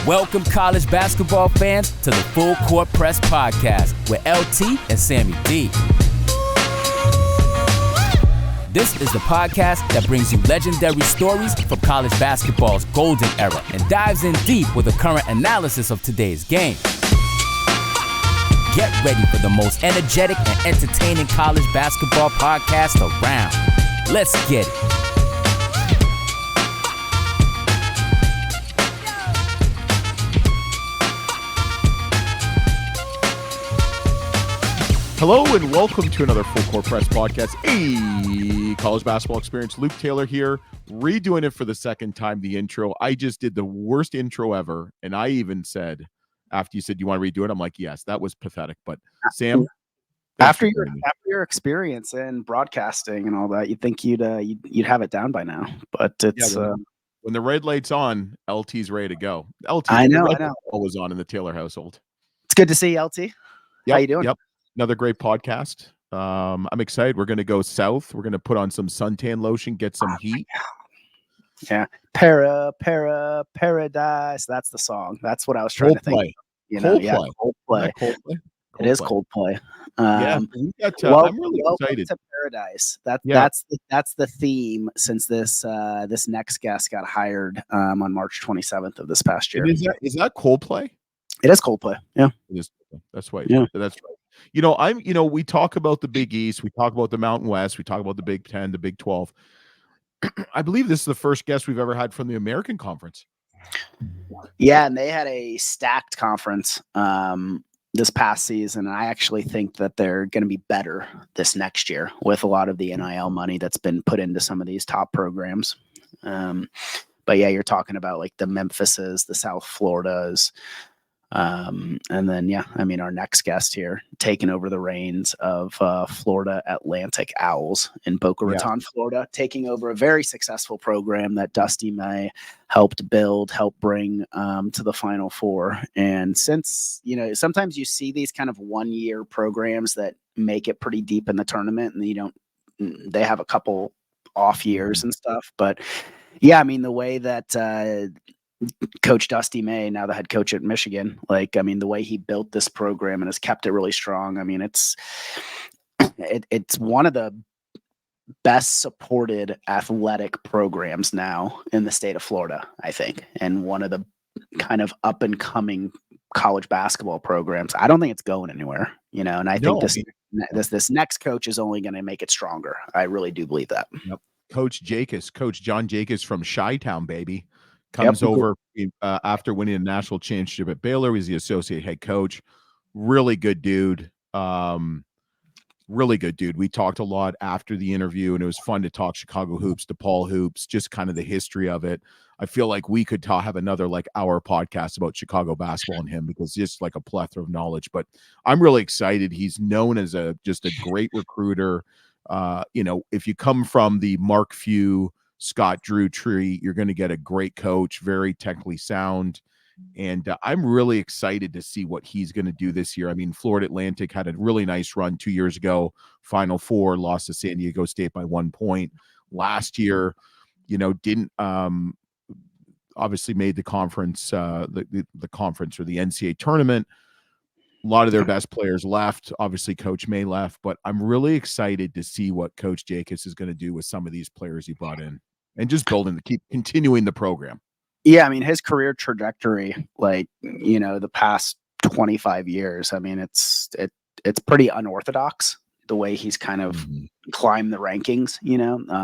Welcome, college basketball fans, to the Full Court Press Podcast with LT and Sammy D. This is the podcast that brings you legendary stories from college basketball's golden era and dives in deep with a current analysis of today's game. Get ready for the most energetic and entertaining college basketball podcast around. Let's get it. Hello and welcome to another Full Court Press Podcast, a college basketball experience. Luke Taylor here, redoing it for the second time, the intro. I just did the worst intro ever, and I even said, after you said you want to redo it, I'm like, yes, that was pathetic. But Sam, after your experience in broadcasting and all that, you'd think you'd have it down by now. But it's when the red light's on, LT's ready to go. LT, I know. Was on in the Taylor household. It's good to see you, LT. Yep, how you doing? Yep. Another great podcast. I'm excited. We're going to go south. We're going to put on some suntan lotion, get some heat. Yeah. Paradise. That's the song. That's what I was trying to think. Coldplay. It is Coldplay. I'm really excited. To Paradise. That's the theme since this next guest got hired on March 27th of this past year. Is that Coldplay? It is Coldplay. Yeah. It is. That's right. Yeah. That's right. We talk about the Big East, we talk about the Mountain West, we talk about the Big 10, the Big 12. I believe this is the first guest we've ever had from the American Conference. Yeah, and they had a stacked conference this past season. And I actually think that they're going to be better this next year with a lot of the NIL money that's been put into some of these top programs. But yeah, you're talking about like the Memphises, the South Floridas. And then, our next guest here taking over the reins of Florida Atlantic Owls in Boca Raton, Florida, taking over a very successful program that Dusty May helped bring to the Final Four. And since, sometimes you see these kind of 1 year programs that make it pretty deep in the tournament and they have a couple off years and stuff. But yeah, the way that, Coach Dusty May, now the head coach at Michigan, the way he built this program and has kept it really strong. It's one of the best supported athletic programs now in the state of Florida, I think, and one of the kind of up and coming college basketball programs. I don't think it's going anywhere, and I think this next coach is only going to make it stronger. I really do believe that. Yep. Coach John Jakus from Chi-Town, baby. Comes over after winning a national championship at Baylor. He's the associate head coach. Really good dude. We talked a lot after the interview, and it was fun to talk Chicago hoops, DePaul hoops, just kind of the history of it. I feel like we could have another hour podcast about Chicago basketball and him because just like a plethora of knowledge. But I'm really excited. He's known as just a great recruiter. If you come from the Mark Few, Scott Drew tree, you're going to get a great coach, very technically sound. And I'm really excited to see what he's going to do this year. Florida Atlantic had a really nice run 2 years ago, Final Four, lost to San Diego State by 1 point. Last year, didn't obviously made the conference, the conference or the NCAA tournament. A lot of their best players left. Obviously, Coach May left. But I'm really excited to see what Coach Jakus is going to do with some of these players he brought in. And just keep continuing the program. Yeah, his career trajectory, the past 25 years, it's pretty unorthodox the way he's kind of climbed the rankings,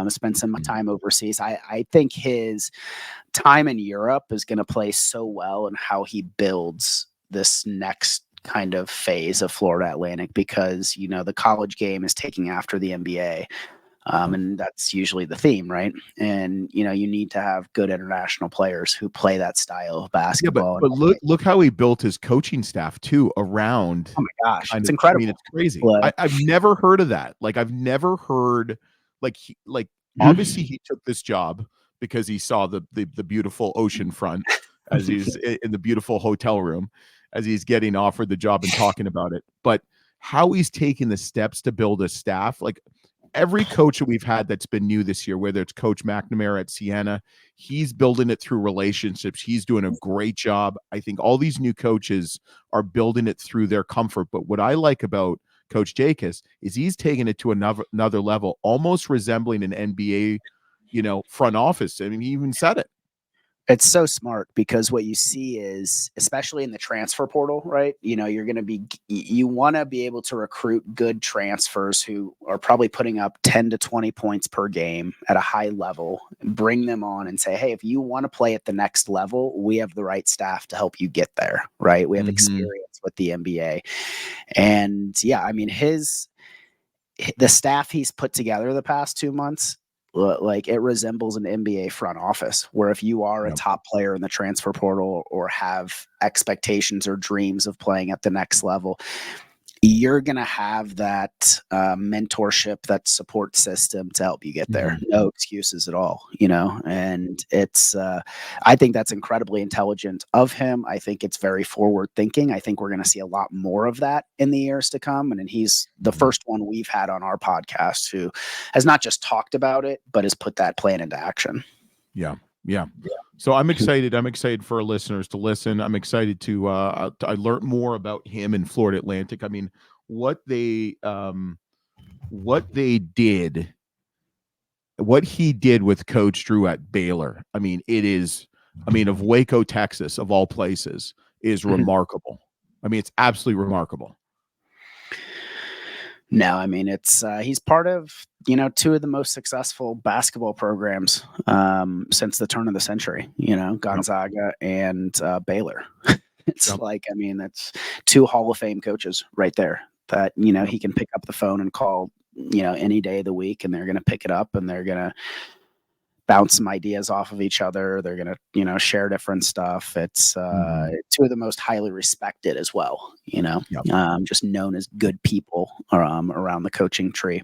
spent some time overseas. I think his time in Europe is going to play so well in how he builds this next kind of phase of Florida Atlantic because, the college game is taking after the NBA. And that's usually the theme, right? And, you need to have good international players who play that style of basketball. Yeah, but look how he built his coaching staff, too, around. Oh, my gosh. It's incredible. It's crazy. I've never heard of that. I've never heard, obviously he took this job because he saw the beautiful ocean front as he's in the beautiful hotel room, as he's getting offered the job and talking about it. But how he's taking the steps to build a staff, every coach that we've had that's been new this year, whether it's Coach McNamara at Siena, he's building it through relationships. He's doing a great job. I think all these new coaches are building it through their comfort. But what I like about Coach Jakus is he's taking it to another level, almost resembling an NBA, front office. I mean, he even said it. It's so smart because what you see is, especially in the transfer portal, right? You're going to you want to be able to recruit good transfers who are probably putting up 10 to 20 points per game at a high level, bring them on and say, hey, if you want to play at the next level, we have the right staff to help you get there, right? We have experience with the NBA. And yeah, I mean, the staff he's put together the past 2 months, like it resembles an NBA front office where if you are a top player in the transfer portal or have expectations or dreams of playing at the next level, you're going to have that mentorship, that support system to help you get there. No excuses at all, and it's, I think that's incredibly intelligent of him. I think it's very forward thinking. I think we're going to see a lot more of that in the years to come. And he's the first one we've had on our podcast who has not just talked about it, but has put that plan into action. Yeah. So I'm excited. I'm excited for our listeners to listen. I'm excited to I learn more about him in Florida Atlantic. I mean, what he did with Coach Drew at Baylor. I mean, of Waco, Texas, of all places, is remarkable. I mean, it's absolutely remarkable. No, I mean, it's he's part of, two of the most successful basketball programs since the turn of the century, Gonzaga and Baylor. It's that's two Hall of Fame coaches right there that, he can pick up the phone and call, any day of the week, and they're going to pick it up and they're going to bounce some ideas off of each other. They're going to, share different stuff. It's two of the most highly respected as well, just known as good people around the coaching tree.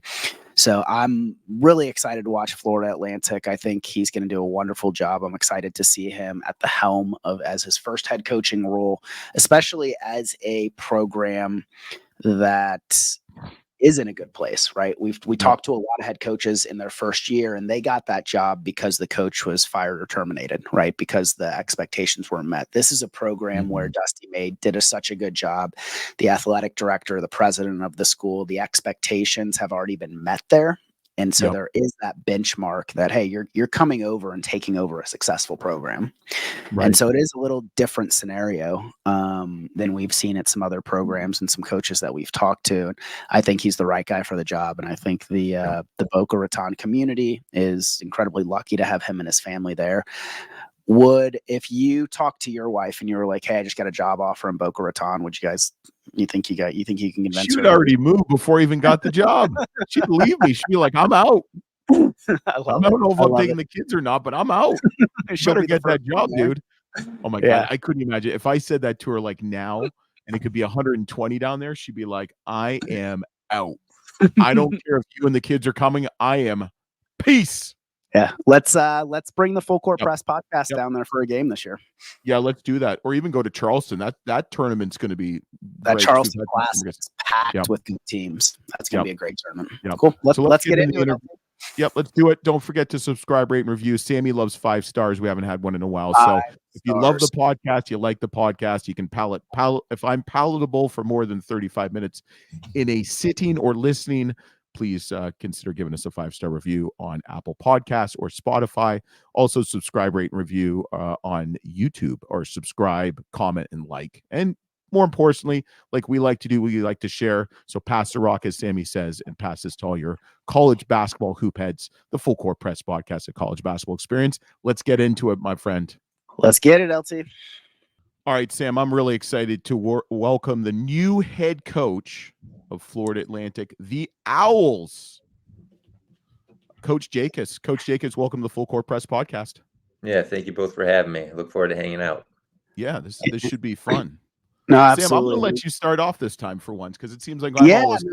So I'm really excited to watch Florida Atlantic. I think he's going to do a wonderful job. I'm excited to see him at the helm as his first head coaching role, especially as a program that is in a good place, right? We talked to a lot of head coaches in their first year, and they got that job because the coach was fired or terminated, right? Because the expectations weren't met. This is a program where Dusty May did such a good job. The athletic director, the president of the school, the expectations have already been met there. And so there is that benchmark that, hey, you're coming over and taking over a successful program. Right. And so it is a little different scenario than we've seen at some other programs and some coaches that we've talked to. And I think he's the right guy for the job. And I think the Boca Raton community is incredibly lucky to have him and his family there. If you talk to your wife and you were like, hey, I just got a job offer in Boca Raton, you think you can convince her? She would already moved before he even got the job. She'd leave me. She'd be like, I'm out. I don't know if I'm taking the kids or not, but I'm out. You better get that job, dude. Oh my God. I couldn't imagine if I said that to her like now and it could be 120 down there. She'd be like, I am out. I don't care if you and the kids are coming. I am peace. Yeah, let's bring the Full Court Press podcast down there for a game this year. Yeah, let's do that. Or even go to Charleston. That tournament's going to be that great. Charleston class is packed with good teams. That's going to be a great tournament. Cool. Let's get into it. Yep, let's do it. Don't forget to subscribe, rate, and review. Sammy loves 5 stars. We haven't had one in a while. So if you love the podcast, you like the podcast, you can if I'm palatable for more than 35 minutes in a sitting or listening, please consider giving us a 5-star review on Apple Podcasts or Spotify. Also, subscribe, rate, and review on YouTube, or subscribe, comment, and like. And more importantly, like we like to do, we like to share. So pass the rock, as Sammy says, and pass this to all your college basketball hoop heads, the Full Court Press podcast, a college basketball experience. Let's get into it, my friend. Let's get it, LT. All right, Sam, I'm really excited to welcome the new head coach of Florida Atlantic, the Owls, Coach Jakus. Coach Jakus, welcome to the Full Court Press podcast. Yeah, thank you both for having me. I look forward to hanging out. Yeah, this should be fun. No, Sam, I'm going to let you start off this time for once, because it seems like I'm always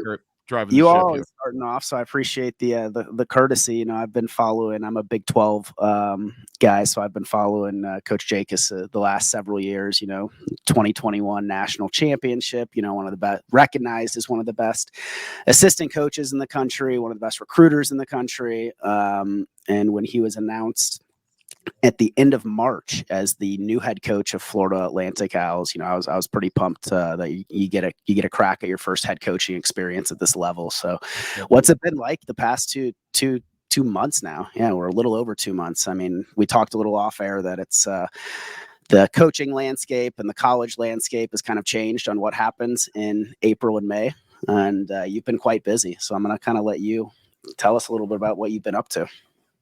driving You the ship always here. starting off, so I appreciate the courtesy. You know, I've been following. I'm a Big 12 guy, so I've been following Coach Jakus the last several years. You know, 2021 national championship. You know, one of the best, recognized as one of the best assistant coaches in the country, one of the best recruiters in the country. And when he was announced at the end of March as the new head coach of Florida Atlantic Owls, you know, I was pretty pumped that you get a crack at your first head coaching experience at this level. So, what's it been like the past two months now? Yeah, we're a little over 2 months. I mean, we talked a little off air that it's the coaching landscape and the college landscape has kind of changed on what happens in April and May, and you've been quite busy. So I'm going to kind of let you tell us a little bit about what you've been up to.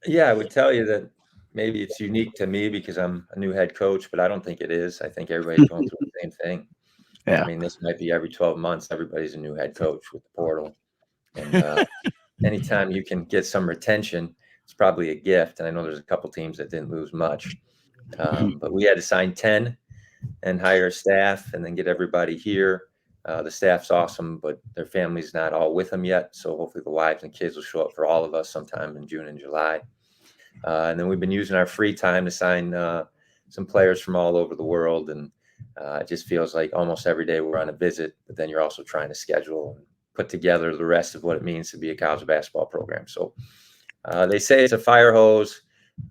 Yeah, I would tell you that maybe it's unique to me because I'm a new head coach, but I don't think it is. I think everybody's going through the same thing. Yeah. I mean, this might be every 12 months, everybody's a new head coach with the portal. And anytime you can get some retention, it's probably a gift. And I know there's a couple teams that didn't lose much. But we had to sign 10 and hire staff and then get everybody here. The staff's awesome, but their family's not all with them yet. So hopefully the wives and kids will show up for all of us sometime in June and July. And then we've been using our free time to sign some players from all over the world. And it just feels like almost every day we're on a visit, but then you're also trying to schedule and put together the rest of what it means to be a college basketball program. So they say it's a fire hose.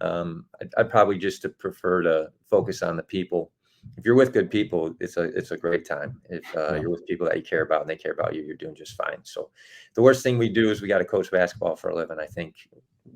I'd probably just prefer to focus on the people. If you're with good people, it's a great time. If you're with people that you care about and they care about you, you're doing just fine. So the worst thing we do is we got to coach basketball for a living. I think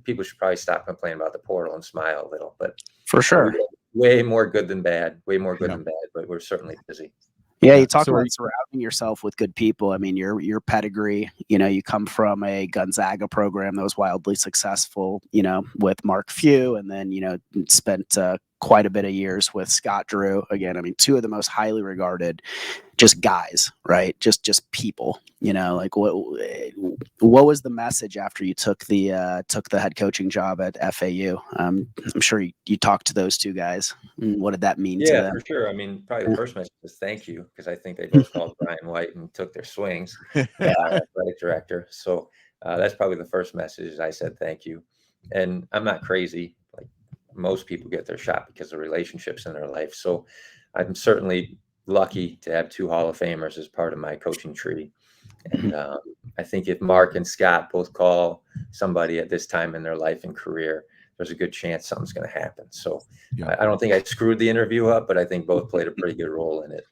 people should probably stop complaining about the portal and smile a little, but For sure. Way more good than bad, but we're certainly busy. Yeah, you talk about surrounding yourself with good people. I mean, your pedigree, you know, you come from a Gonzaga program that was wildly successful, you know, with Mark Few, and then, you know, spent quite a bit of years with Scott Drew. Again, I mean, two of the most highly regarded just guys, right? Just people, you know, like what was the message after you took the head coaching job at FAU? I'm sure you talked to those two guys. What did that mean to them? Yeah, for sure. I mean, probably the first message was thank you, because I think they both called Brian White and took their swings, athletic director. So that's probably the first message. I said thank you. And I'm not crazy. Like most people get their shot because of relationships in their life. So I'm certainly lucky to have two Hall of Famers as part of my coaching tree. And I think if Mark and Scott both call somebody at this time in their life and career, there's a good chance something's going to happen. So I don't think I screwed the interview up, but I think both played a pretty good role in it.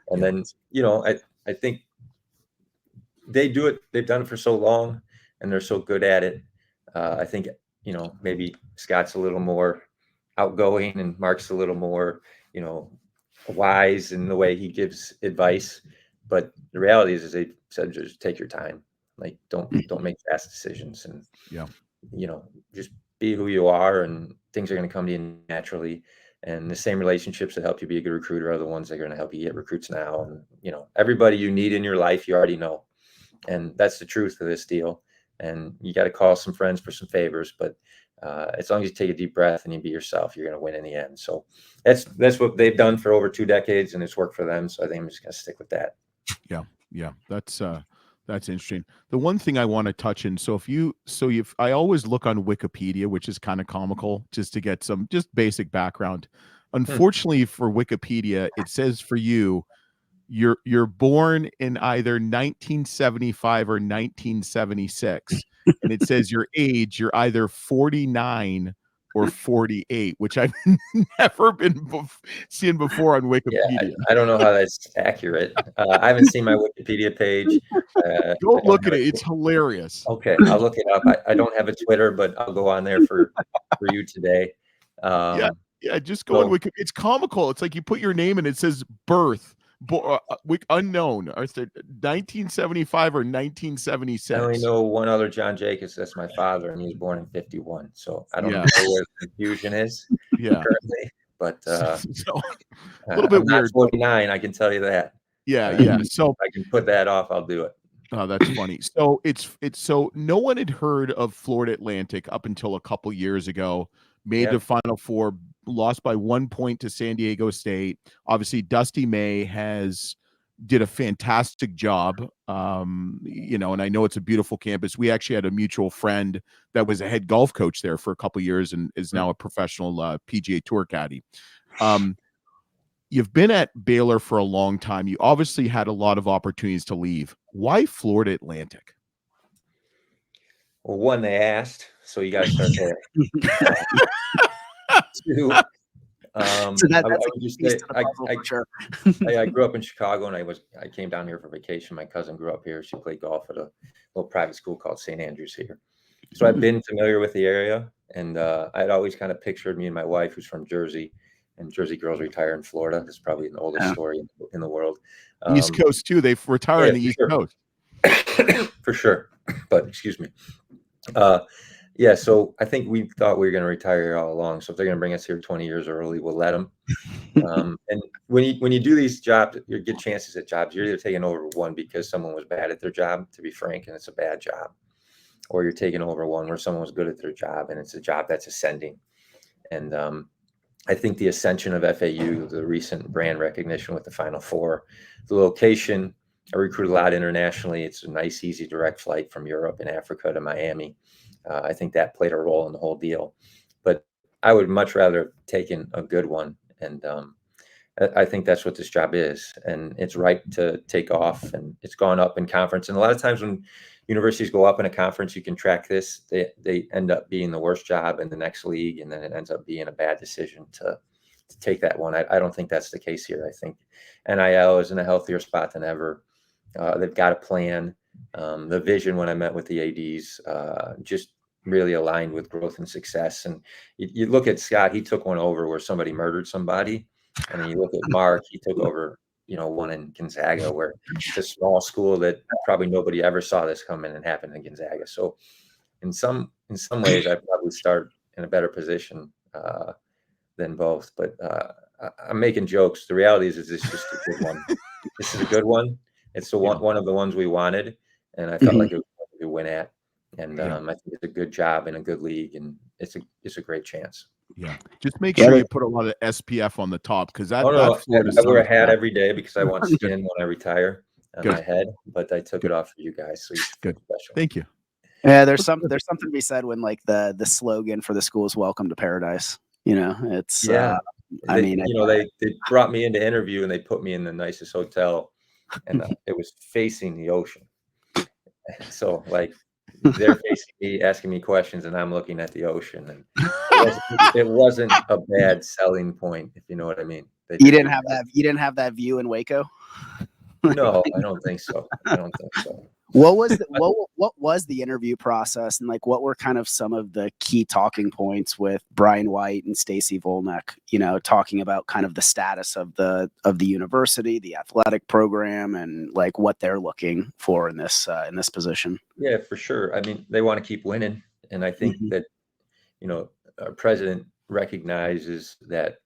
And then, you know, I think they do it. They've done it for so long and they're so good at it. I think, you know, maybe Scott's a little more outgoing and Mark's a little more, you know, wise in the way he gives advice. But the reality is they said, just take your time. Like, don't make fast decisions. And, you know, just be who you are, and things are going to come to you naturally. And the same relationships that help you be a good recruiter are the ones that are going to help you get recruits now. And, you know, everybody you need in your life, you already know. And that's the truth of this deal. And you got to call some friends for some favors, but as long as you take a deep breath and you be yourself, you're going to win in the end. So that's what they've done for over 2 decades, and it's worked for them. So I think I'm just going to stick with that. Yeah. That's interesting. The one thing I want to touch in, I always look on Wikipedia, which is kind of comical, just to get some just basic background. Unfortunately for Wikipedia, it says for you're born in either 1975 or 1976, and it says your age, you're either 49 or 48, which I've never been seen before on Wikipedia. Yeah, I don't know how that's accurate. I haven't seen my Wikipedia page. Go look at it. It's hilarious. Okay, I'll look it up. I don't have a Twitter, but I'll go on there for you today. Yeah, just go on Wikipedia. It's comical. It's like you put your name and it says birth. Unknown. Or 1975 or 1976. I only know one other John Jakus. That's my father, and he was born in 51. So I don't know where the confusion is currently. But a little bit weird. 49, I can tell you that. Yeah. So if I can put that off, I'll do it. Oh, that's funny. So it's so no one had heard of Florida Atlantic up until a couple years ago. Made the Final Four, lost by 1 point to San Diego State. Obviously, Dusty May has did a fantastic job. And I know it's a beautiful campus. We actually had a mutual friend that was a head golf coach there for a couple of years and is now a professional PGA Tour caddy. You've been at Baylor for a long time. You obviously had a lot of opportunities to leave. Why Florida Atlantic? Well, one, they asked, so you got to start there. Two, So I grew up in Chicago, and I came down here for vacation. My cousin grew up here. She played golf at a little private school called St. Andrews here. So I've been familiar with the area, and I'd always kind of pictured me and my wife, who's from Jersey, and Jersey girls retire in Florida. That's probably the oldest story in the world. East Coast too. They retire in the East Coast. For sure. But excuse me. So I think we thought we were going to retire here all along. So if they're going to bring us here 20 years early, we'll let them. And when you do these jobs, you get chances at jobs. You're either taking over one because someone was bad at their job, to be frank, and it's a bad job, or you're taking over one where someone was good at their job and it's a job that's ascending. And I think the ascension of FAU, the recent brand recognition with the Final Four, the location, I recruit a lot internationally. It's a nice, easy, direct flight from Europe and Africa to Miami. I think that played a role in the whole deal. But I would much rather have taken a good one. And I think that's what this job is. And it's right to take off. And it's gone up in conference. And a lot of times when universities go up in a conference, you can track this. They end up being the worst job in the next league. And then it ends up being a bad decision to take that one. I don't think that's the case here. I think NIL is in a healthier spot than ever. They've got a plan. The vision when I met with the ADs just really aligned with growth and success. And you look at Scott, he took one over where somebody murdered somebody. And then you look at Mark, he took over, one in Gonzaga where it's a small school that probably nobody ever saw this come in and happen in Gonzaga. So in some ways, I probably start in a better position than both. But I'm making jokes. The reality is this is just a good one. This is a good one. It's the one of the ones we wanted, and I felt like it was a good win at. And I think it's a good job in a good league, and it's a great chance. Yeah, just make sure you put a lot of SPF on the top because I wear a hat every day because I want skin when I retire on my head. But I took it off for you guys, so good. Special. Thank you. Yeah, there's something to be said when like the slogan for the school is "Welcome to Paradise." It's they brought me in to interview and they put me in the nicest hotel. And it was facing the ocean. So like they're facing me, asking me questions, and I'm looking at the ocean. And it wasn't a bad selling point, if you know what I mean. You didn't have that view in Waco? No, I don't think so. What was the interview process, and like what were kind of some of the key talking points with Brian White and Stacy Volnek, talking about kind of the status of the university, the athletic program, and like what they're looking for in this position? Yeah, for sure. I mean, they want to keep winning, and I think that our president recognizes that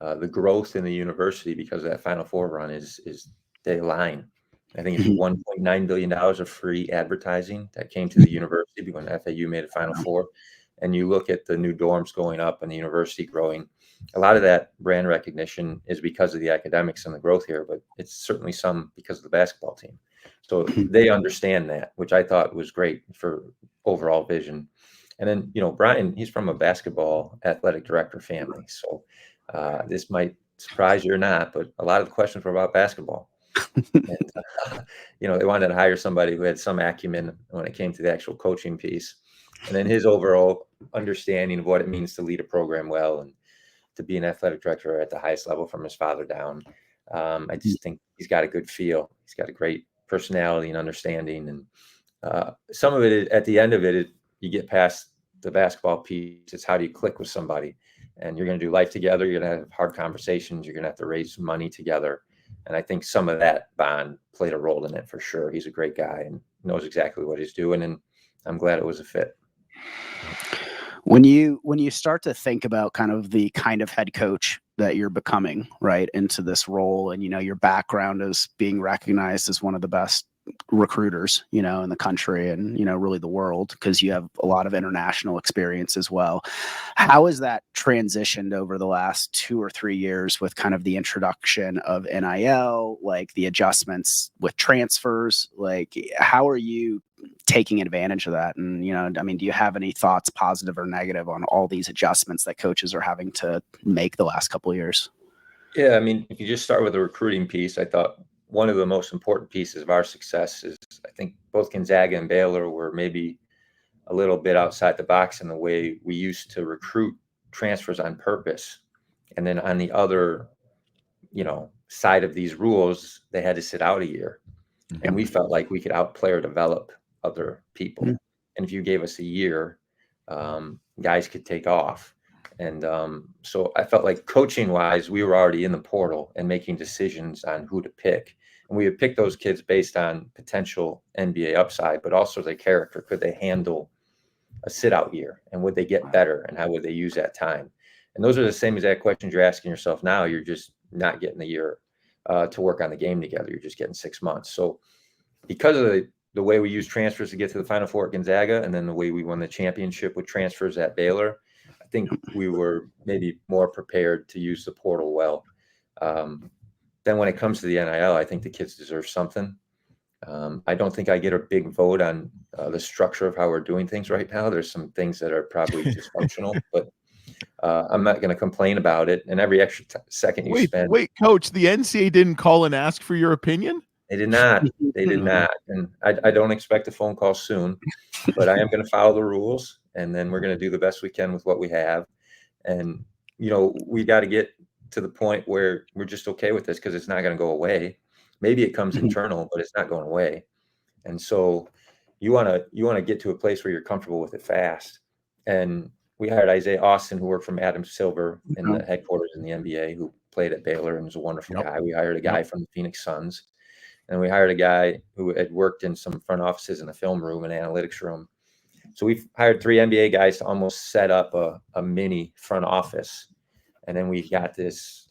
the growth in the university because of that Final Four run is they align. I think it's $1.9 billion of free advertising that came to the university when FAU made a Final Four. And you look at the new dorms going up and the university growing. A lot of that brand recognition is because of the academics and the growth here, but it's certainly some because of the basketball team. So they understand that, which I thought was great for overall vision. And then, Brian, he's from a basketball athletic director family. So this might surprise you or not, but a lot of the questions were about basketball. And, they wanted to hire somebody who had some acumen when it came to the actual coaching piece. And then his overall understanding of what it means to lead a program well and to be an athletic director at the highest level from his father down. I just think he's got a good feel. He's got a great personality and understanding. And some of it, at the end of it, you get past the basketball piece. It's how do you click with somebody? And you're going to do life together. You're going to have hard conversations. You're going to have to raise money together. And I think some of that bond played a role in it for sure. He's a great guy and knows exactly what he's doing. And I'm glad it was a fit. When you start to think about kind of head coach that you're becoming, right, into this role, and your background as being recognized as one of the best recruiters, in the country and, really the world, because you have a lot of international experience as well. How has that transitioned over the last 2 or 3 years with kind of the introduction of NIL, like the adjustments with transfers? Like, how are you taking advantage of that? And, do you have any thoughts, positive or negative, on all these adjustments that coaches are having to make the last couple of years? Yeah, if you just start with the recruiting piece, I thought one of the most important pieces of our success is, I think both Gonzaga and Baylor were maybe a little bit outside the box in the way we used to recruit transfers on purpose. And then on the other, side of these rules, they had to sit out a year. Mm-hmm. And we felt like we could outplay or develop other people. Mm-hmm. And if you gave us a year, guys could take off. And so I felt like coaching wise, we were already in the portal and making decisions on who to pick. And we would pick those kids based on potential NBA upside, but also their character. Could they handle a sit out year, and would they get better, and how would they use that time? And those are the same exact questions you're asking yourself now. You're just not getting the year to work on the game together. You're just getting 6 months. So because of the way we use transfers to get to the Final Four at Gonzaga, and then the way we won the championship with transfers at Baylor, I think we were maybe more prepared to use the portal well. Then when it comes to the NIL, I think the kids deserve something. I don't think I get a big vote on the structure of how we're doing things right now. There's some things that are probably dysfunctional, but I'm not going to complain about it. And every extra second you spend. Wait, Coach, the NCAA didn't call and ask for your opinion? They did not. They did not. And I don't expect a phone call soon, but I am going to follow the rules, and then we're going to do the best we can with what we have. And, we got to get to the point where we're just okay with this, because it's not going to go away. Maybe it comes internal, but it's not going away. And so you want to get to a place where you're comfortable with it fast. And we hired Isaiah Austin, who worked from Adam Silver in the headquarters in the NBA, who played at Baylor and was a wonderful guy. We hired a guy from the Phoenix Suns. And we hired a guy who had worked in some front offices in the film room and analytics room. So we've hired 3 NBA guys to almost set up a mini front office. And then we've got this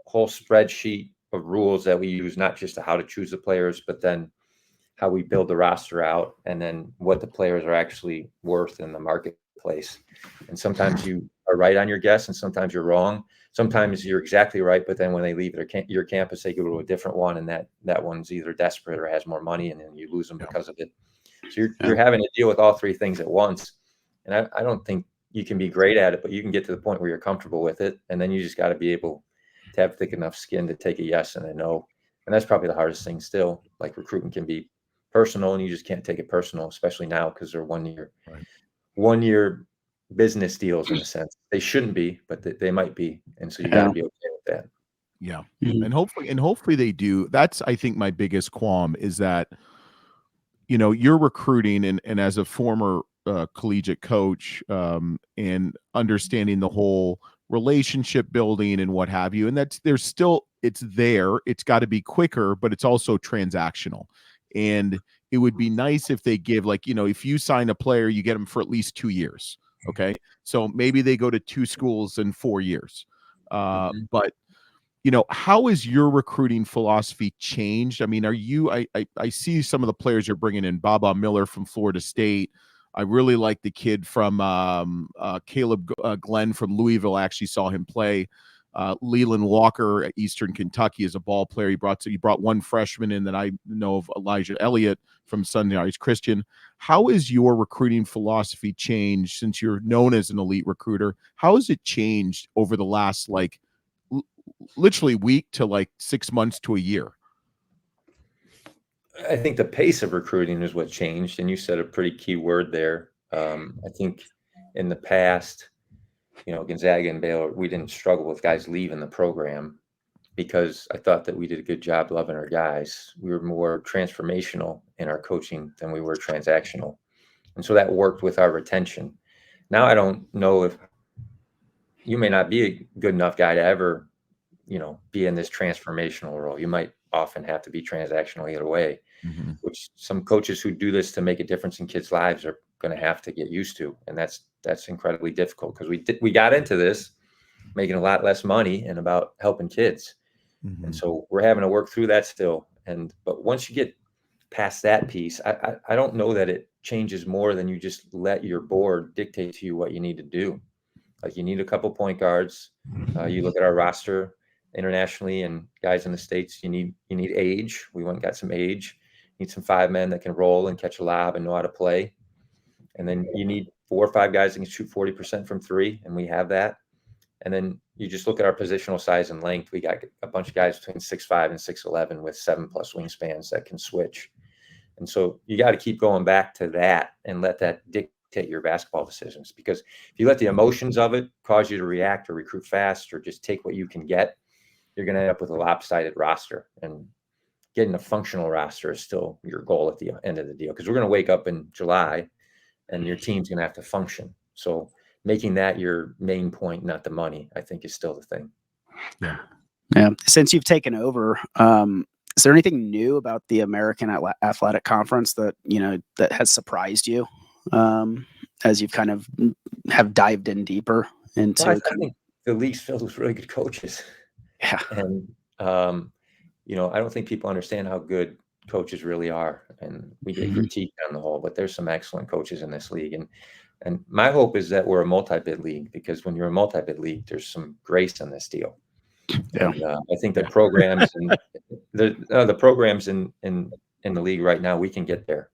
whole spreadsheet of rules that we use, not just to how to choose the players, but then how we build the roster out, and then what the players are actually worth in the marketplace. And sometimes you are right on your guess, and sometimes you're wrong. Sometimes you're exactly right, but then when they leave your campus, they go to a different one, and that one's either desperate or has more money, and then you lose them because of it. So you're having to deal with all 3 things at once. And I don't think you can be great at it, but you can get to the point where you're comfortable with it. And then you just got to be able to have thick enough skin to take a yes and a no. And that's probably the hardest thing still. Like, recruiting can be personal, and you just can't take it personal, especially now, because they're 1 year business deals in a sense. They shouldn't be, but they might be. And so you got to be okay with that. Yeah. And hopefully they do. That's, I think, my biggest qualm is that, you're recruiting, and as a former collegiate coach, and understanding the whole relationship building and what have you. And it's there. It's got to be quicker, but it's also transactional. And it would be nice if they give, if you sign a player, you get them for at least 2 years. Okay. So maybe they go to 2 schools in 4 years. But how has your recruiting philosophy changed? I see some of the players you're bringing in. Baba Miller from Florida State. I really like the kid from Caleb Glenn from Louisville. I actually saw him play. Leland Walker at Eastern Kentucky is a ball player. He brought one freshman in that I know of, Elijah Elliott from Sunrise Christian. How has your recruiting philosophy changed since you're known as an elite recruiter? How has it changed over the last literally week to 6 months to a year? I think the pace of recruiting is what changed, and you said a pretty key word there. I think in the past, Gonzaga and Baylor, we didn't struggle with guys leaving the program because I thought that we did a good job loving our guys. We were more transformational in our coaching than we were transactional. And so that worked with our retention. Now, I don't know if you may not be a good enough guy to ever, be in this transformational role. You might often have to be transactional either way, which some coaches who do this to make a difference in kids' lives are going to have to get used to. And that's incredibly difficult, because we got into this making a lot less money and about helping kids. And so we're having to work through that still. But once you get past that piece, I don't know that it changes more than you just let your board dictate to you what you need to do. Like you need a couple point guards. You look at our roster internationally and guys in the States, you need age. We went and got some age. You need some 5 men that can roll and catch a lob and know how to play. And then you need 4 or 5 guys that can shoot 40% from 3, and we have that. And then you just look at our positional size and length. We got a bunch of guys between 6'5" and 6'11" with 7+ wingspans that can switch. And so you got to keep going back to that and let that dictate your basketball decisions. Because if you let the emotions of it cause you to react or recruit fast or just take what you can get, you're going to end up with a lopsided roster. And getting a functional roster is still your goal at the end of the deal. Because we're going to wake up in July and your team's going to have to function. So making that your main point, not the money, I think is still the thing. Yeah. Since you've taken over, is there anything new about the American Athletic Conference that, that has surprised you as you've kind of have dived in deeper into? Well, I think the league's filled with really good coaches. Yeah. And, I don't think people understand how good coaches really are. And we get critiqued on the whole, but there's some excellent coaches in this league. And my hope is that we're a multi-bid league, because when you're a multi-bid league, there's some grace in this deal. Yeah. And, I think the programs and the programs in the league right now, we can get there.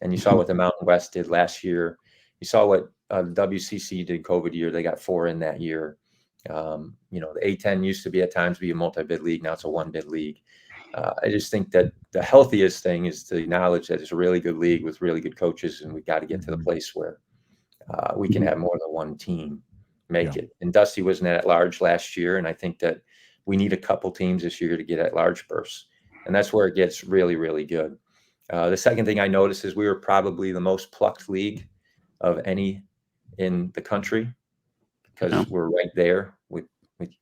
And you saw what the Mountain West did last year. You saw what WCC did COVID year. They got 4 in that year. The A10 used to be at times be a multi-bid league. Now it's a 1-bid league. I just think that the healthiest thing is to acknowledge that it's a really good league with really good coaches, and we got to get to the place where we can have more than one team make it. And Dusty wasn't at large last year, and I think that we need a couple teams this year to get at large bursts, and that's where it gets really, really good. The second thing I noticed is we were probably the most plucked league of any in the country, because we're right there with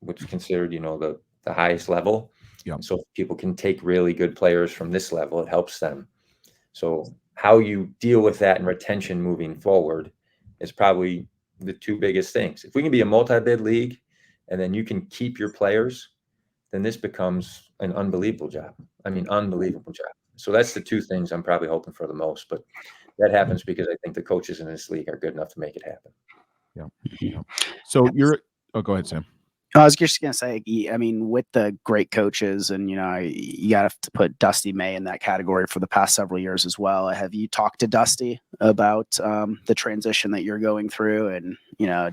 what's considered, the highest level. Yeah. So if people can take really good players from this level, it helps them. So how you deal with that and retention moving forward is probably the 2 biggest things. If we can be a multi-bid league and then you can keep your players, then this becomes an unbelievable job. I mean, unbelievable job. So that's the 2 things I'm probably hoping for the most, but that happens because I think the coaches in this league are good enough to make it happen. Yeah. So go ahead, Sam. I was just going to say, I mean, with the great coaches and, you got to put Dusty May in that category for the past several years as well. Have you talked to Dusty about the transition that you're going through? And, Yeah,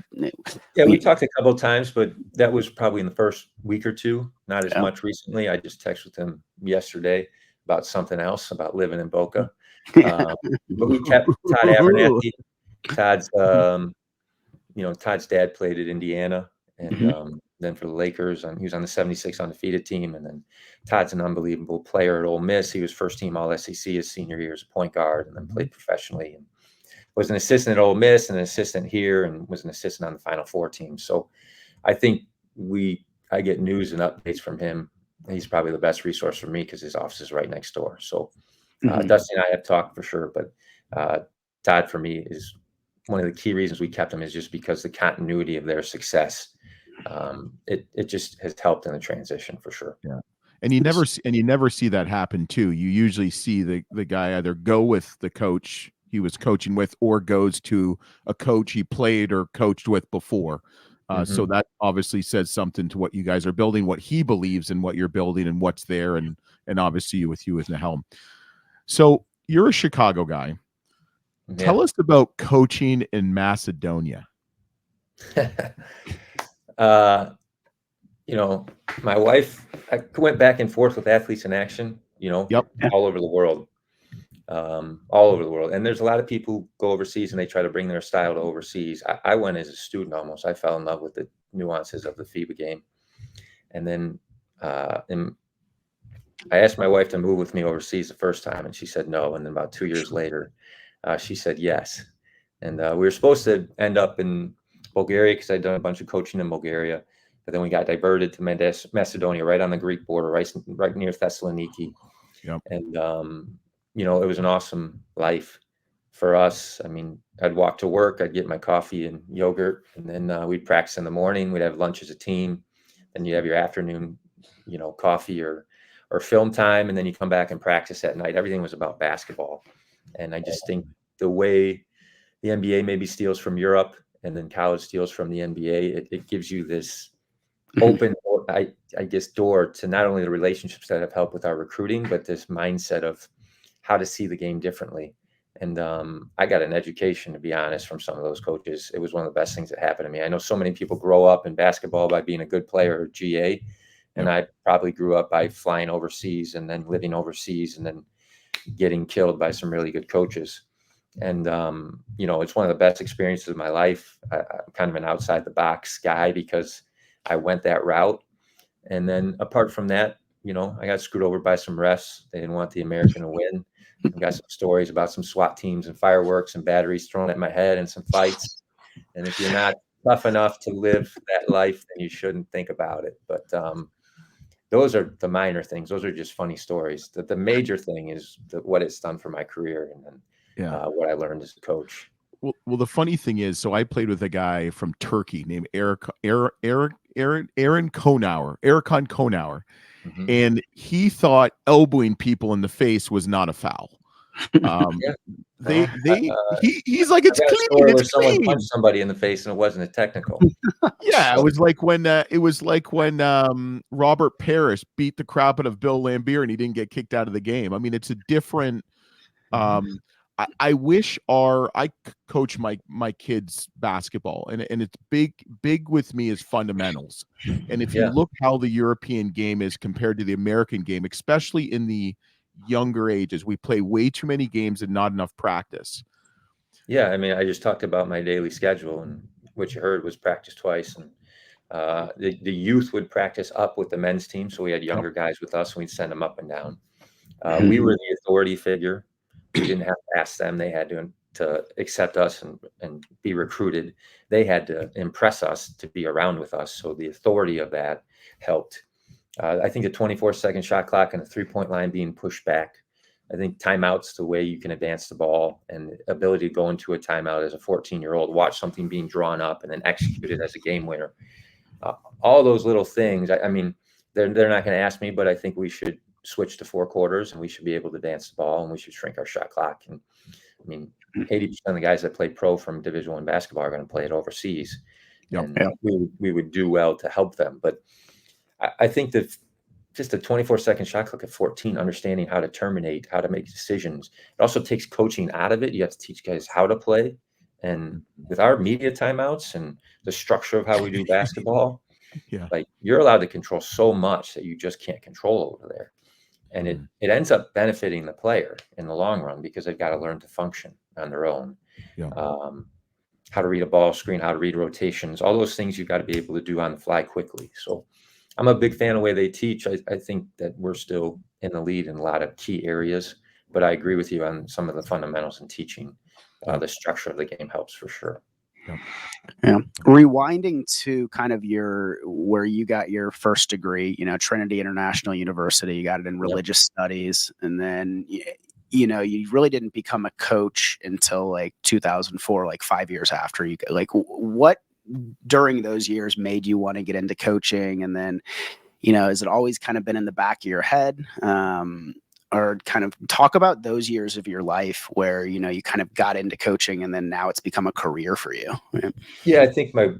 we talked a couple of times, but that was probably in the first week or 2, not as much recently. I just texted with him yesterday about something else, about living in Boca. But we kept Todd Abernathy. Todd's dad played at Indiana, and then for the Lakers, and he was on the 76 undefeated team. And then Todd's an unbelievable player at Ole Miss. He was first team All SEC his senior year as a point guard, and then played professionally, and was an assistant at Ole Miss and an assistant here, and was an assistant on the Final Four team. So I think I get news and updates from him. He's probably the best resource for me because his office is right next door. So Dusty and I have talked for sure, but Todd for me is one of the key reasons we kept him, is just because the continuity of their success. It just has helped in the transition for sure. Yeah. And you never see that happen too. You usually see the guy either go with the coach he was coaching with or goes to a coach he played or coached with before. So that obviously says something to what you guys are building, what he believes in what you're building and what's there. And obviously with you as the helm. So you're a Chicago guy. Yeah. Tell us about coaching in Macedonia. My wife, I went back and forth with Athletes in Action, all over the world. And there's a lot of people who go overseas and they try to bring their style to overseas. I went as a student almost. I fell in love with the nuances of the FIBA game. And then I asked my wife to move with me overseas the first time, and she said no. And then about 2 years later, she said yes. And we were supposed to end up in Bulgaria because I'd done a bunch of coaching in Bulgaria. But then we got diverted to Macedonia, right on the Greek border, right near Thessaloniki. Yep. And, it was an awesome life for us. I mean, I'd walk to work, I'd get my coffee and yogurt, and then we'd practice in the morning. We'd have lunch as a team. Then you'd have your afternoon, coffee or or film time, and then you come back and practice at night. Everything was about basketball. And I just think the way the NBA maybe steals from Europe and then college steals from the NBA, it gives you this open, I guess, door to not only the relationships that have helped with our recruiting, but this mindset of how to see the game differently. And I got an education, to be honest, from some of those coaches. It was one of the best things that happened to me. I know so many people grow up in basketball by being a good player or GA, and I probably grew up by flying overseas and then living overseas and then getting killed by some really good coaches. And, it's one of the best experiences of my life. I'm kind of an outside the box guy because I went that route. And then apart from that, I got screwed over by some refs. They didn't want the American to win. I got some stories about some SWAT teams and fireworks and batteries thrown at my head and some fights. And if you're not tough enough to live that life, then you shouldn't think about it. But those are the minor things. Those are just funny stories. The major thing is what it's done for my career and then what I learned as a coach. Well, the funny thing is, so I played with a guy from Turkey named Erkan Konauer, and he thought elbowing people in the face was not a foul. He's like, it's clean. It's someone clean. punched somebody in the face and it wasn't a technical. Yeah, it was like when Robert Parrish beat the crap out of Bill Lambier and he didn't get kicked out of the game. I mean, it's a different. I wish I coach my kids basketball, and it's big with me is fundamentals. And if you look how the European game is compared to the American game, especially in the younger ages, we play way too many games and not enough practice. Yeah, I mean, I just talked about my daily schedule, and what you heard was practice twice, and the youth would practice up with the men's team, so we had younger guys with us, and we'd send them up and down. We were the authority figure. We didn't have to ask them. They had to accept us and be recruited. They had to impress us to be around with us. So the authority of that helped. I think the 24-second shot clock and the three-point line being pushed back. I think timeouts, the way you can advance the ball, and the ability to go into a timeout as a 14-year-old, watch something being drawn up and then execute it as a game winner. All those little things. I mean, they're not going to ask me, but I think we should switch to 4 quarters and we should be able to dance the ball and we should shrink our shot clock. And I mean, 80% of the guys that play pro from Division I basketball are going to play it overseas. And we would do well to help them. But I think that just a 24-second shot clock at 14, understanding how to terminate, how to make decisions. It also takes coaching out of it. You have to teach guys how to play. And with our media timeouts and the structure of how we do basketball, like you're allowed to control so much that you just can't control over there. And it ends up benefiting the player in the long run because they've got to learn to function on their own. How to read a ball screen, how to read rotations, all those things you've got to be able to do on the fly quickly. So I'm a big fan of the way they teach. I think that we're still in the lead in a lot of key areas, but I agree with you on some of the fundamentals in teaching. The structure of the game helps for sure. Yeah. Rewinding to kind of where you got your first degree, Trinity International University, you got it in religious studies. And then, you really didn't become a coach until like 2004, like 5 years after what during those years made you want to get into coaching? And then, has it always kind of been in the back of your head? Or kind of talk about those years of your life where, you kind of got into coaching and then now it's become a career for you. Yeah, I think my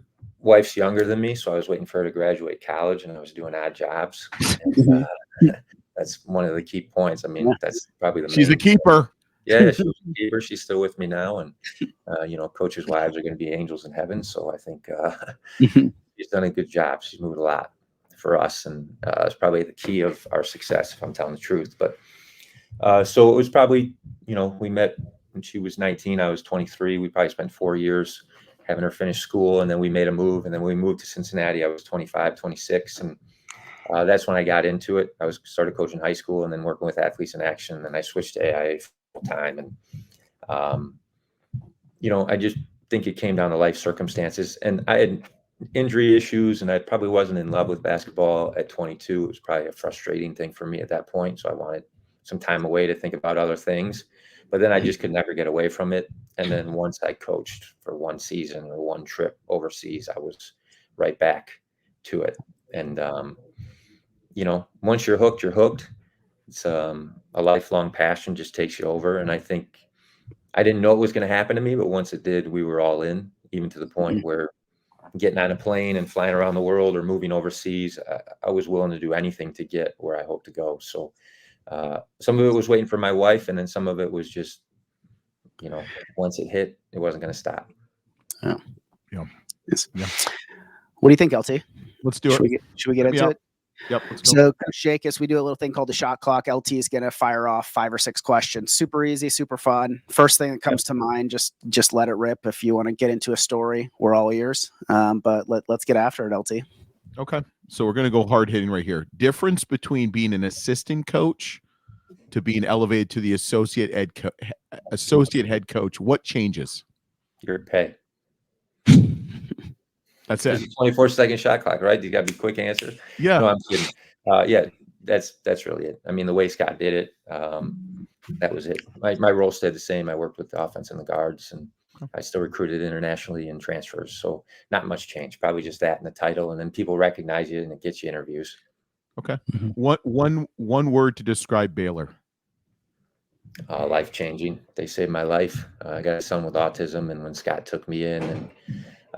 wife's younger than me, so I was waiting for her to graduate college and I was doing odd jobs. And, that's one of the key points. I mean, that's probably she's a keeper. Yeah, she's a keeper. She's still with me now. And, coaches' wives are going to be angels in heaven. So I think she's done a good job. She's moved a lot for us. And it's probably the key of our success, if I'm telling the truth. But so it was probably, we met when she was 19, I was 23. We probably spent 4 years having her finish school. And then we made a move. And then we moved to Cincinnati. I was 25, 26. And that's when I got into it. I started coaching high school and then working with Athletes in Action. And then I switched to AIA full time. And, I just think it came down to life circumstances. And I had injury issues and I probably wasn't in love with basketball at 22. It was probably a frustrating thing for me at that point. So I wanted some time away to think about other things, but then I just could never get away from it. And then once I coached for one season or one trip overseas, I was right back to it. And, once you're hooked, you're hooked. It's a lifelong passion just takes you over. And I think I didn't know it was going to happen to me, but once it did, we were all in, even to the point where getting on a plane and flying around the world or moving overseas, I was willing to do anything to get where I hope to go. So some of it was waiting for my wife, and then some of it was just, once it hit, it wasn't going to stop. Yeah. Yeah. Yes. Yeah. What do you think, LT? Let's do it. Should we get into it? Yep. Let's go. So, Coach Jakus, we do a little thing called the shot clock. LT is going to fire off 5 or 6 questions. Super easy, super fun. First thing that comes to mind, just let it rip. If you want to get into a story, we're all ears. But let's get after it, LT. Okay. So we're going to go hard hitting right here. Difference between being an assistant coach to being elevated to the associate head coach. What changes? Your pay. That's it. 24-second shot clock, right? You got to be quick answers. Yeah. No, I'm kidding. Yeah, that's really it. I mean, the way Scott did it, that was it. My role stayed the same. I worked with the offense and the guards, and I still recruited internationally and transfers. So not much change. Probably just that and the title, and then people recognize you and it gets you interviews. Okay. One word to describe Baylor. Life-changing. They saved my life. I got a son with autism, and when Scott took me in and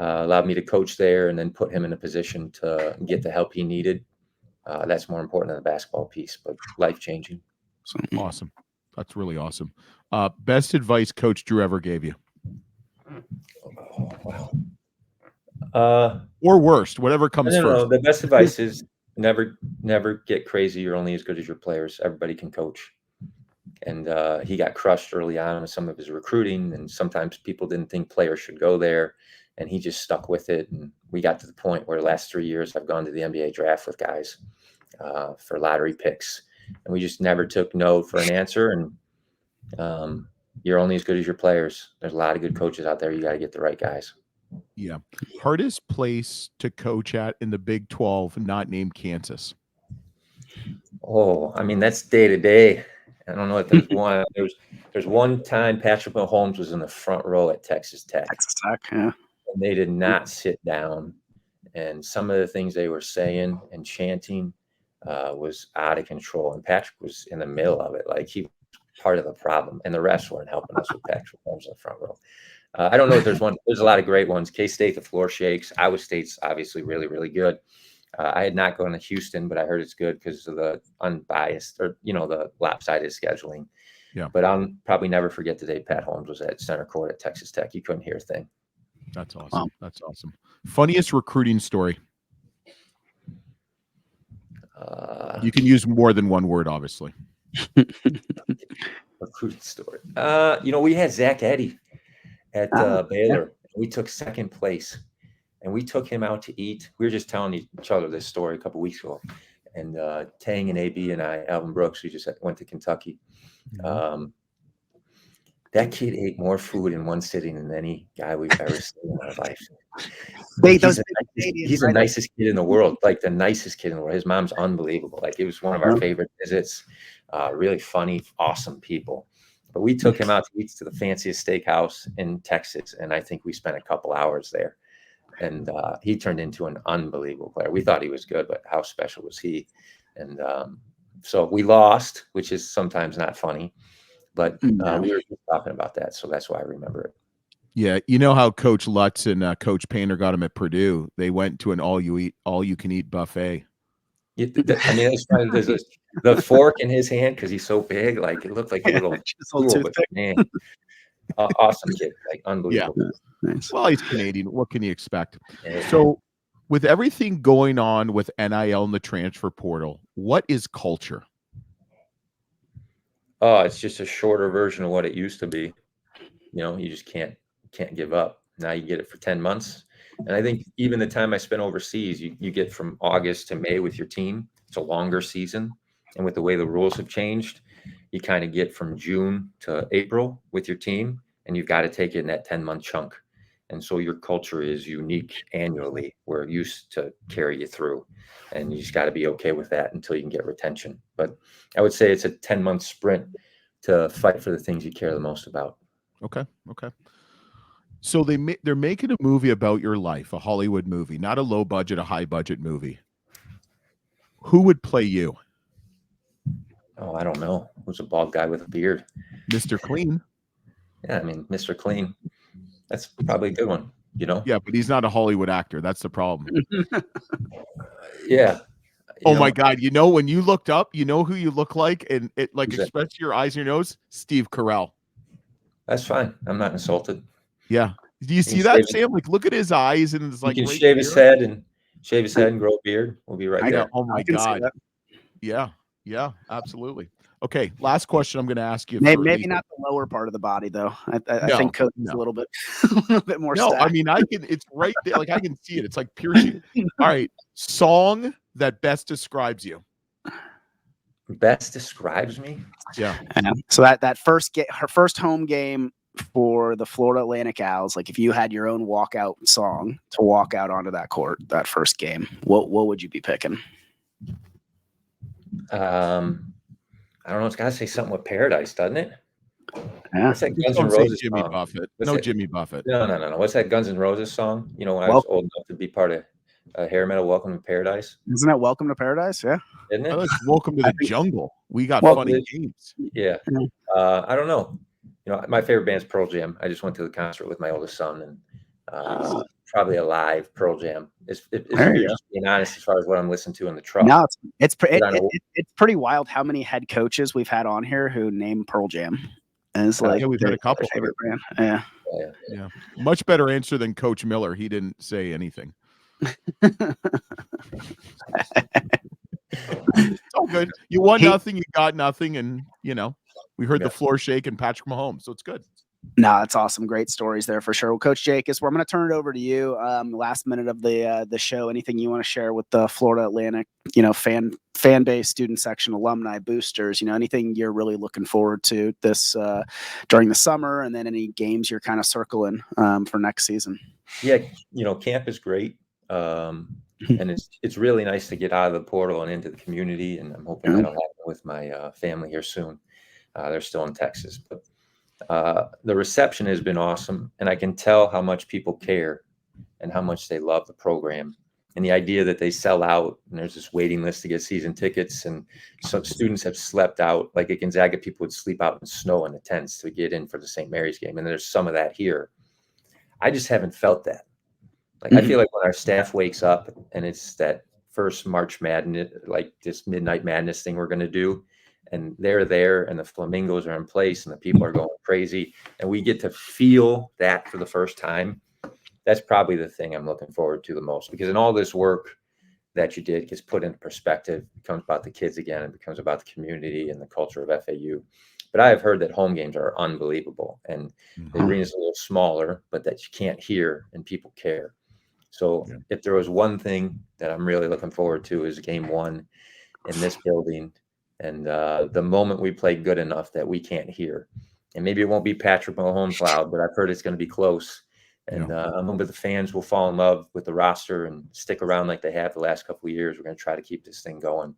allowed me to coach there and then put him in a position to get the help he needed, that's more important than the basketball piece, but life-changing. Awesome. That's really awesome. Best advice Coach Drew ever gave you? Oh, wow. Or worst, whatever comes first. No, the best advice is never get crazy. You're only as good as your players. Everybody can coach. And he got crushed early on with some of his recruiting, and sometimes people didn't think players should go there, and he just stuck with it. And we got to the point where the last 3 years I've gone to the NBA draft with guys for lottery picks, and we just never took no for an answer. And you're only as good as your players. There's a lot of good coaches out there. You got to get the right guys. Yeah. Hardest place to coach at in the Big 12, not named Kansas. Oh, I mean, that's day to day. I don't know if there's one. There's one time Patrick Mahomes was in the front row at Texas Tech. Yeah. And they did not sit down. And some of the things they were saying and chanting was out of control. And Patrick was in the middle of it. Like, he was part of the problem. And the refs weren't helping us with Patrick Mahomes in the front row. I don't know if there's one. There's a lot of great ones. K-State, the floor shakes. Iowa State's obviously really, really good. I had not gone to Houston, but I heard it's good because of the unbiased or, the lopsided scheduling. Yeah. But I'll probably never forget the day Pat Holmes was at center court at Texas Tech. You couldn't hear a thing. That's awesome. That's awesome. Funniest recruiting story. You can use more than one word, obviously. Recruiting story. We had Zach Eddy at Baylor. Yeah. We took second place. And we took him out to eat. We were just telling each other this story a couple of weeks ago. And Tang and AB and I, Alvin Brooks, we just went to Kentucky. That kid ate more food in one sitting than any guy we've ever seen in our life. He's the nicest kid in the world, like the nicest kid in the world. His mom's unbelievable. Like, it was one of our favorite visits. Really funny, awesome people. But we took him out to eat to the fanciest steakhouse in Texas. And I think we spent a couple hours there. And he turned into an unbelievable player. We thought he was good, but how special was he? And so we lost, which is sometimes not funny. But we were just talking about that, so that's why I remember it. Yeah, you know how Coach Lutz and Coach Painter got him at Purdue? They went to an all-you-can-eat buffet. I mean, it's funny. There's the fork in his hand because he's so big. Like, it looked like a little tool, but man, awesome kid, like unbelievable. Yeah. Nice. Well, he's Canadian. What can you expect? So, with everything going on with NIL and the transfer portal, what is culture? Oh, it's just a shorter version of what it used to be. You just can't give up. Now you get it for 10 months. And I think even the time I spent overseas, you get from August to May with your team. It's a longer season. And with the way the rules have changed, you kind of get from June to April with your team, and you've got to take it in that 10-month chunk. And so your culture is unique annually. We're used to carry you through, and you just got to be okay with that until you can get retention. But I would say it's a 10-month sprint to fight for the things you care the most about. Okay. So they're making a movie about your life, a Hollywood movie, not a low budget, a high budget movie. Who would play you? Oh, I don't know. Who's a bald guy with a beard? Mr. Clean. Yeah, I mean, Mr. Clean. That's probably a good one, you know? Yeah, but he's not a Hollywood actor. That's the problem. Yeah. Oh my God. You know, when you looked up, you know who you look like, and it like Who's that? especially your eyes and your nose? Steve Carell. That's fine. I'm not insulted. Yeah. Do you see can that, shave Sam? Like, look at his eyes and it's He like can right shave his here. head and grow a beard. We'll be right I there. know. Oh my I can see God. that. Yeah. Yeah, absolutely. Okay. Last question I'm going to ask you. Maybe not the lower part of the body, though. I think Coach is a little bit more No, stacked. I mean, it's right there. Like, I can see it. It's like piercing. All right. Song that best describes you. Best describes me? Yeah. So that her first home game for the Florida Atlantic Owls, like if you had your own walkout song to walk out onto that court, that first game, what would you be picking? I don't know. It's got to say something with Paradise, doesn't it? Yeah. What's that Guns Don't N' say Roses Jimmy song? Buffett. What's No it? Jimmy Buffett. No. What's that Guns N' Roses song? You know, when I was old enough to be part of hair metal, Welcome to Paradise. Isn't that Welcome to Paradise? Yeah. Isn't it? Welcome to the jungle. We got funny games. Yeah. I don't know. You know, my favorite band's Pearl Jam. I just went to the concert with my oldest son, and probably a live Pearl Jam. If you're just being honest as far as what I'm listening to in the truck. No, it's pretty wild how many head coaches we've had on here who name Pearl Jam. And it's like we've had a couple. Favorite brand. Yeah. Much better answer than Coach Miller. He didn't say anything. It's all good. You won nothing, you got nothing, and we heard the floor shake and Patrick Mahomes, so it's good. No, that's awesome. Great stories there for sure. Well, Coach Jakus, I'm going to turn it over to you. Last minute of the show. Anything you want to share with the Florida Atlantic, fan base, student section, alumni, boosters? Anything you're really looking forward to this during the summer, and then any games you're kind of circling for next season. Yeah, camp is great, and it's really nice to get out of the portal and into the community. And I'm hoping that'll happen with my family here soon. They're still in Texas, but. The reception has been awesome, and I can tell how much people care and how much they love the program. And the idea that they sell out and there's this waiting list to get season tickets, and some students have slept out. Like at Gonzaga, people would sleep out in snow in the tents to get in for the St. Mary's game, and there's some of that here. I just haven't felt that. Like I feel like when our staff wakes up and it's that first March Madness, like this Midnight Madness thing we're going to do, and they're there and the flamingos are in place and the people are going crazy and we get to feel that for the first time. That's probably the thing I'm looking forward to the most, because in all this work that you did gets put into perspective, it becomes about the kids again, it becomes about the community and the culture of FAU. But I have heard that home games are unbelievable, and the arena's a little smaller, but that you can't hear and people care. So if there was one thing that I'm really looking forward to is game one in this building. And the moment we play good enough that we can't hear, and maybe it won't be Patrick Mahomes loud, but I've heard it's going to be close. And I'm hoping the fans will fall in love with the roster and stick around like they have the last couple of years. We're going to try to keep this thing going.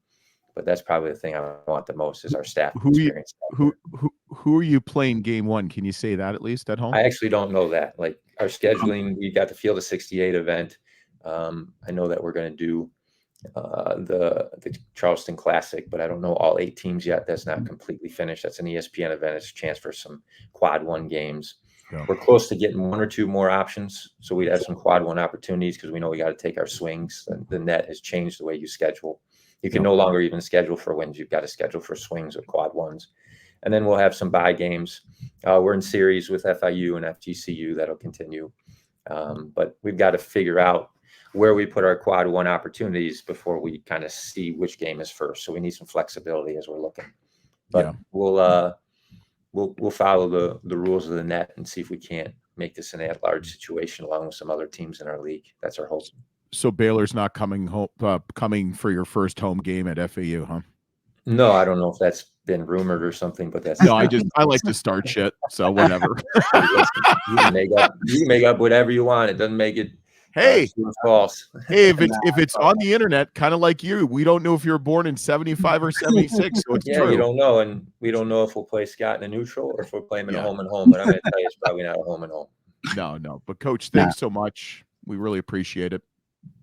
But that's probably the thing I want the most is our staff experience. Who are you playing game one? Can you say that at least at home? I actually don't know that. Like our scheduling, we got the Field of 68 event. I know that we're going to do the Charleston Classic, but I don't know all 8 teams yet. That's not completely finished. That's an ESPN event. It's a chance for some quad one games. We're close to getting 1 or 2 more options, so we'd have some quad one opportunities because we know we got to take our swings. The net has changed the way you schedule. You can no longer even schedule for wins. You've got to schedule for swings or quad ones. And then we'll have some bye games. We're in series with FIU and FGCU that'll continue. But we've got to figure out where we put our quad one opportunities before we kind of see which game is first. So we need some flexibility as we're looking. But we'll follow the rules of the net and see if we can't make this an at-large situation along with some other teams in our league. That's our hope. So Baylor's not coming for your first home game at FAU, huh? No, I don't know if that's been rumored or something, but that's no. I like to start shit, so whatever. You can make up whatever you want. It doesn't make it. Hey, false. Hey, if it's on the internet, kind of like you, we don't know if you were born in 75 or 76, so it's true. You don't know, and we don't know if we'll play Scott in a neutral or if we'll play him in a home and home. But I'm going to tell you, it's probably not a home and home. No. But Coach, thanks so much. We really appreciate it.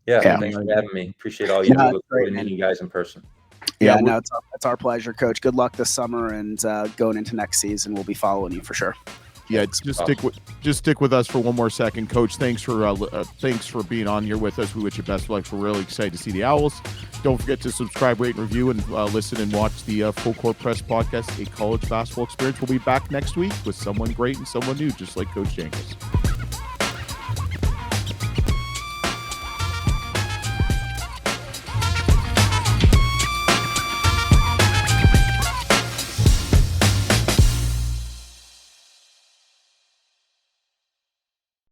Yeah. Thanks for having me. Appreciate all you do. Look forward to meeting you guys in person. Yeah, no, it's our pleasure, Coach. Good luck this summer, and going into next season, we'll be following you for sure. Yeah, just stick with us for one more second, Coach. Thanks for being on here with us. We wish you best of luck. We're really excited to see the Owls. Don't forget to subscribe, rate, and review, and listen and watch the Full Court Press podcast, A College Basketball Experience. We'll be back next week with someone great and someone new, just like Coach Jakus.